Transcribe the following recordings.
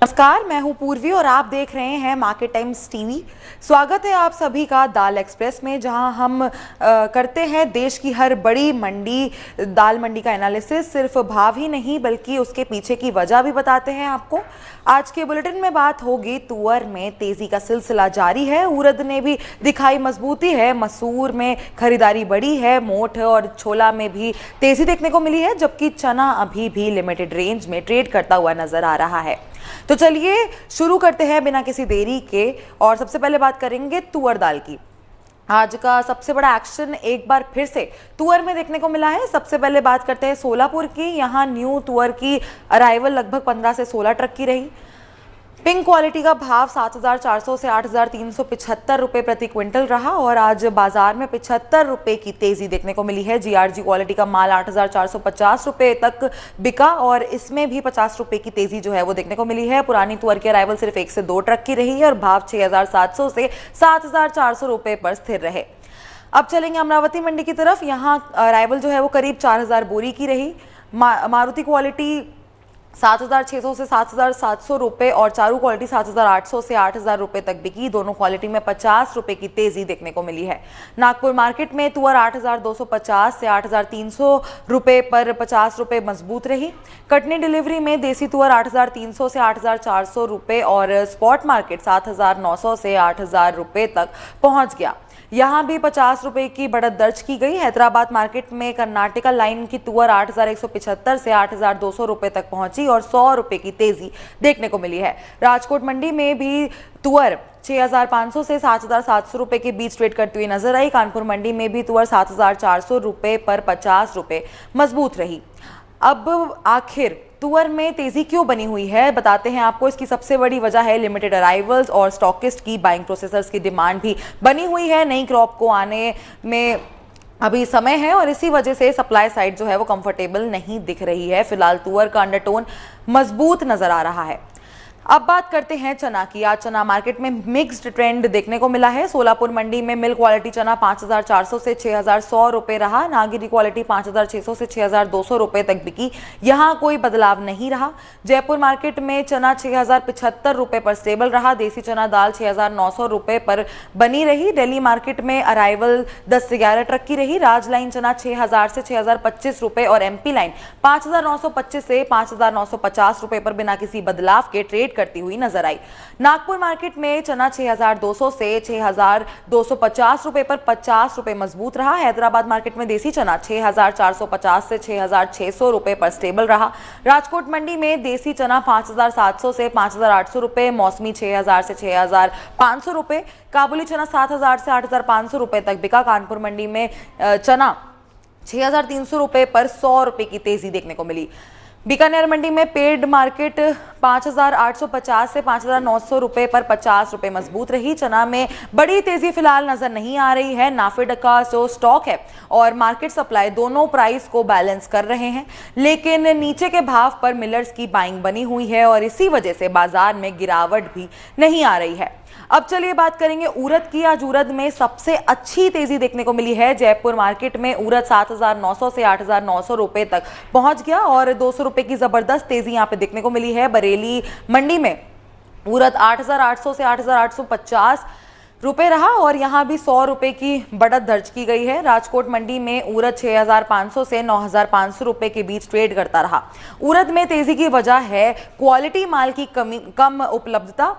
नमस्कार, मैं हूं पूर्वी और आप देख रहे हैं मार्केट टाइम्स टीवी। स्वागत है आप सभी का दाल एक्सप्रेस में, जहां हम करते हैं देश की हर बड़ी मंडी दाल मंडी का एनालिसिस। सिर्फ भाव ही नहीं बल्कि उसके पीछे की वजह भी बताते हैं आपको। आज के बुलेटिन में बात होगी तुअर में तेजी का सिलसिला जारी है, उड़द ने भी दिखाई मजबूती है, मसूर में खरीदारी बढ़ी है, मोठ और छोला में भी तेजी देखने को मिली है, जबकि चना अभी भी लिमिटेड रेंज में ट्रेड करता हुआ नजर आ रहा है। तो चलिए शुरू करते हैं बिना किसी देरी के, और सबसे पहले बात करेंगे तुअर दाल की। आज का सबसे बड़ा एक्शन एक बार फिर से तुअर में देखने को मिला है। सबसे पहले बात करते हैं सोलापुर की। यहाँ न्यू तुअर की अराइवल लगभग 15 से 16 ट्रक की रही। पिंक क्वालिटी का भाव 7,400 से 8,375 रुपये प्रति क्विंटल रहा और आज बाजार में 75 रुपये की तेजी देखने को मिली है। जीआरजी क्वालिटी का माल 8,450 रुपये तक बिका और इसमें भी 50 रुपये की तेजी जो है वो देखने को मिली है। पुरानी तुअर की अराइवल सिर्फ 1 से 2 ट्रक की रही है और भाव 6,700 से 7,400 रुपये पर स्थिर रहे। अब चलेंगे अमरावती मंडी की तरफ। यहाँ अराइवल जो है वो करीब 4,000 बोरी की रही। मारुति क्वालिटी 7,600 से 7,700 रुपये और चारू क्वालिटी 7,800 से 8,000 रुपये तक बिकी। दोनों क्वालिटी में 50 रुपये की तेजी देखने को मिली है। नागपुर मार्केट में तुअर 8,250 से 8,300 रुपये पर 50 रुपये मजबूत रही। कटनी डिलीवरी में देसी तुअर 8,300 से 8,400 रुपये और स्पॉट मार्केट 7,900 से 8,000 रुपये तक पहुंच गया। यहाँ भी 50 रुपये की बढ़त दर्ज की गई। हैदराबाद मार्केट में कर्नाटका लाइन की तुअर 8,175 से 8,200 रुपये तक पहुंची और 100 रुपये की तेजी देखने को मिली है। राजकोट मंडी में भी तुअर 6,500 से 7,700 रुपये के बीच ट्रेड करती हुई नजर आई। कानपुर मंडी में भी तुअर 7,400 रुपये पर 50 रुपये मजबूत रही। अब आखिर तुअर में तेजी क्यों बनी हुई है बताते हैं आपको। इसकी सबसे बड़ी वजह है लिमिटेड अराइवल्स और स्टॉकिस्ट की बाइंग। प्रोसेसर्स की डिमांड भी बनी हुई है। नई क्रॉप को आने में अभी समय है और इसी वजह से सप्लाई साइड जो है वो कंफर्टेबल नहीं दिख रही है। फिलहाल तुअर का अंडरटोन मजबूत नजर आ रहा है। अब बात करते हैं चना की। आज चना मार्केट में मिक्स्ड ट्रेंड देखने को मिला है। सोलापुर मंडी में मिल क्वालिटी चना 5,400 से 6,100 रुपये रहा। नागिरी क्वालिटी 5,600 से 6,200 रुपये तक बिकी। यहाँ कोई बदलाव नहीं रहा। जयपुर मार्केट में चना 6,075 रुपये पर स्टेबल रहा। देसी चना दाल 6,900 रुपये पर बनी रही। दिल्ली मार्केट में अराइवल 10 से 11 ट्रक की रही। राज लाइन चना 6,000 से 6,025 रुपये और एमपी लाइन 5,925 से 5,950 रुपये पर बिना किसी बदलाव के ट्रेड करती हुई नजर आई। नागपुर मार्केट में चना 6,200 से 6,250 रुपए पर 50 रुपए मजबूत रहा। हैदराबाद मार्केट में देसी चना 6,450 से 6,600 रुपए पर स्टेबल रहा। राजकोट मंडी में देसी चना 5,700 से 5,800 रुपए, मौसमी 6,000 से 6,500 रुपए, काबुली चना 7,000 से 8,500 रुपए तक बिका। कानपुर मंडी में चना 6,300 रुपए पर 100 रुपए की तेजी देखने को मिली। बीकानेर मंडी में पेड मार्केट 5,850 से 5,900 रुपये पर 50 रुपये मजबूत रही। चना में बड़ी तेजी फिलहाल नजर नहीं आ रही है। नाफेड का जो स्टॉक है और मार्केट सप्लाई दोनों प्राइस को बैलेंस कर रहे हैं, लेकिन नीचे के भाव पर मिलर्स की बाइंग बनी हुई है और इसी वजह से बाजार में गिरावट भी नहीं आ रही है। अब चलिए बात करेंगे उड़द की। आज उड़द में सबसे अच्छी तेजी देखने को मिली है। जयपुर मार्केट में उड़द 7,900 से 8,900 रुपये तक पहुंच गया और 200 रुपये की जबरदस्त तेजी यहां पे देखने को मिली है। बरेली मंडी में उड़द 8,800 से 8,850 रुपये रहा और यहां भी 100 रुपये की बढ़त दर्ज की गई है। राजकोट मंडी में उड़द 6,500 से 9,500 रुपये के बीच ट्रेड करता रहा। उड़द में तेजी की वजह है क्वालिटी माल की कम उपलब्धता।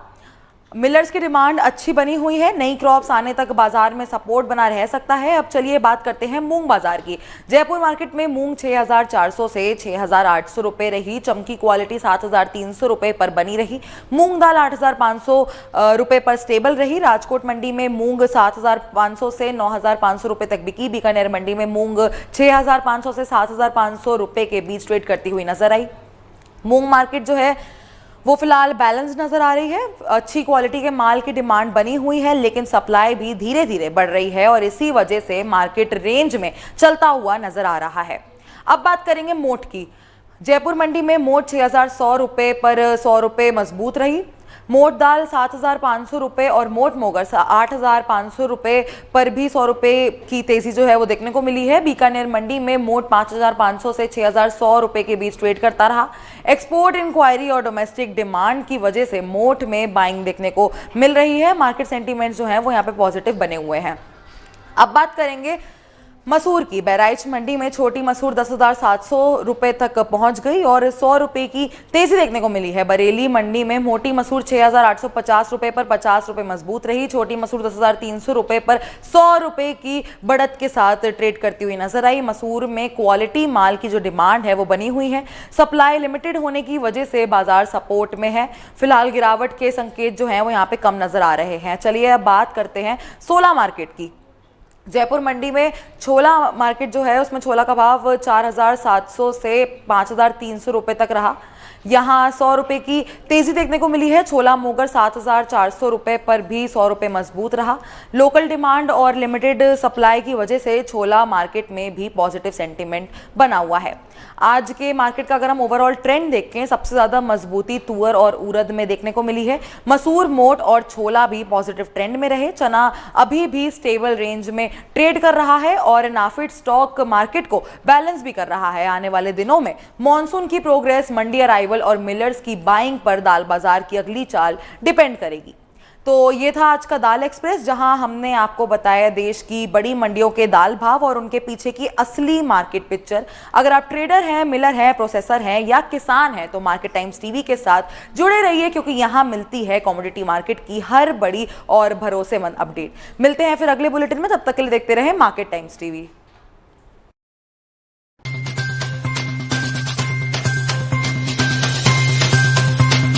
मिलर्स की डिमांड अच्छी बनी हुई है। नई क्रॉप्स आने तक बाजार में सपोर्ट बना रह सकता है। अब चलिए बात करते हैं मूंग बाजार की। जयपुर मार्केट में मूंग 6,400 से 6,800 रुपये रही। चमकी क्वालिटी 7,300 रुपये पर बनी रही। मूंग दाल 8,500 रुपये पर स्टेबल रही। राजकोट मंडी में मूंग 7,500 से 9,500 रुपये तक बिकी। बीकानेर मंडी में मूंग 6,500 से 7,500 रुपये के बीच ट्रेड करती हुई नजर आई। मूंग मार्केट जो है वो फिलहाल बैलेंस नजर आ रही है। अच्छी क्वालिटी के माल की डिमांड बनी हुई है, लेकिन सप्लाई भी धीरे धीरे बढ़ रही है और इसी वजह से मार्केट रेंज में चलता हुआ नजर आ रहा है। अब बात करेंगे मोठ की। जयपुर मंडी में मोठ 6,100 रुपये पर 100 रुपये मजबूत रही। मोट दाल 7,500 रुपये और मोट मोगर 8,500 रुपये पर भी 100 रुपये की तेजी जो है वो देखने को मिली है। बीकानेर मंडी में मोट 5,500 से 6,100 रुपये के बीच ट्रेड करता रहा। एक्सपोर्ट इंक्वायरी और डोमेस्टिक डिमांड की वजह से मोट में बाइंग देखने को मिल रही है। मार्केट सेंटीमेंट जो है वो यहाँ पे पॉजिटिव बने हुए हैं। अब बात करेंगे मसूर की। बहराइच मंडी में छोटी मसूर 10,700 रुपये तक पहुंच गई और 100 रुपये की तेजी देखने को मिली है। बरेली मंडी में मोटी मसूर 6,850 रुपये पर 50 रुपये मजबूत रही। छोटी मसूर 10,300 रुपये पर 100 रुपये की बढ़त के साथ ट्रेड करती हुई नजर आई। मसूर में क्वालिटी माल की जो डिमांड है वो बनी हुई है। सप्लाई लिमिटेड होने की वजह से बाजार सपोर्ट में है। फिलहाल गिरावट के संकेत जो हैं वो यहाँ पे कम नजर आ रहे हैं। चलिए अब बात करते हैं छोला मार्केट की। जयपुर मंडी में छोला मार्केट जो है उसमें छोला का भाव 4,700 से 5,300 रुपये तक रहा। यहाँ 100 रुपये की तेजी देखने को मिली है। छोला मोगर 7,400 रुपये पर भी 100 रुपये मजबूत रहा। लोकल डिमांड और लिमिटेड सप्लाई की वजह से छोला मार्केट में भी पॉजिटिव सेंटीमेंट बना हुआ है। आज के मार्केट का अगर हम ओवरऑल ट्रेंड देखें, सबसे ज्यादा मजबूती तुअर और उड़द में देखने को मिली है। मसूर, मोट और छोला भी पॉजिटिव ट्रेंड में रहे। चना अभी भी स्टेबल रेंज में ट्रेड कर रहा है और नाफिड स्टॉक मार्केट को बैलेंस भी कर रहा है। आने वाले दिनों में मॉनसून की प्रोग्रेस, मंडी अराइवल और मिलर्स की बाइंग पर दाल बाजार की अगली चाल डिपेंड करेगी। तो ये था आज का दाल एक्सप्रेस, जहां हमने आपको बताया देश की बड़ी मंडियों के दाल भाव और उनके पीछे की असली मार्केट पिक्चर। अगर आप ट्रेडर हैं, मिलर हैं, प्रोसेसर हैं या किसान हैं तो मार्केट टाइम्स टीवी के साथ जुड़े रहिए, क्योंकि यहां मिलती है कमोडिटी मार्केट की हर बड़ी और भरोसेमंद अपडेट। मिलते हैं फिर अगले बुलेटिन में, तब तक के लिए देखते रहें मार्केट टाइम्स टीवी।